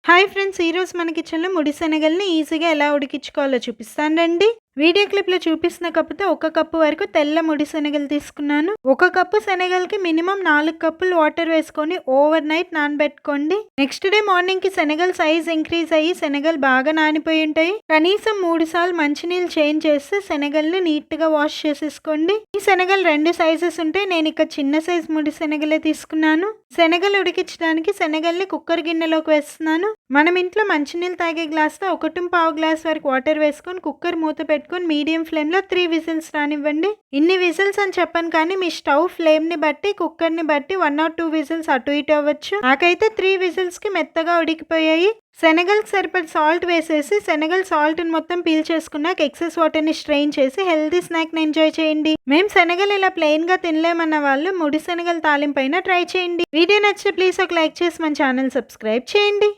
Hi friends, ఈరోజు మన కిచెన్లో ముడి శనగల్ని ఈజీగా ఎలా ఉడికించుకోవాలో చూపిస్తాను రండి. వీడియో క్లిప్లో చూపిస్తున్న కప్పుతో 1 కప్పు వరకు తెల్ల ముడి శనగలు తీసుకున్నాను. 1 కప్పు శనగలకి మినిమం 4 కప్పులు వాటర్ వేసుకొని ఓవర్ నైట్ నానబెట్టుకోండి. నెక్స్ట్ డే మార్నింగ్ కి శనగల సైజ్ ఇంక్రీజ్ అయ్యి శనగలు బాగా నానిపోయి ఉంటాయి. కనీసం 3 సార్లు మంచినీళ్ళు చేంజ్ చేస్తే శనగల్ని నీట్ గా వాష్ చేసేసుకోండి. ఈ శనగలు 2 సైజెస్ ఉంటాయి. నేను ఇక్కడ చిన్న సైజ్ ముడి శనగలే తీసుకున్నాను. శనగలు ఉడికించడానికి శనగల్ని కుక్కర్ గిన్నెలోకి వేస్తున్నాను. మనం ఇంట్లో మంచినీళ్ళు తాగే గ్లాస్తో 1.5 గ్లాస్ వరకు వాటర్ వేసుకొని కుక్కర్ మూత పెట్టుకొని మీడియం ఫ్లేమ్ లో 3 విజిల్స్ రానివ్వండి. ఇన్ని విజిల్స్ అని చెప్పను కానీ మీ స్టవ్ ఫ్లేమ్ ని బట్టి కుక్కర్ ని బట్టి 1 or 2 విజిల్స్ అటు ఇటు అవ్వచ్చు. నాకైతే 3 విజిల్స్ కి మెత్తగా ఉడికిపోయాయి. శనగలకు సరిపడి సాల్ట్ వేసేసి శనగల సాల్ట్ ని మొత్తం పీల్ చేసుకున్నాక ఎక్సెస్ వాటర్ ని స్ట్రెయిన్ చేసి హెల్తీ స్నాక్ ని ఎంజాయ్ చేయండి. మేము శనగలు ఇలా ప్లెయిన్ గా తినలేమన్న వాళ్ళు ముడి శనగల తాలింపైన ట్రై చేయండి. వీడియో నచ్చితే ప్లీజ్ ఒక లైక్ చేసి మన ఛానల్ సబ్స్క్రైబ్ చేయండి.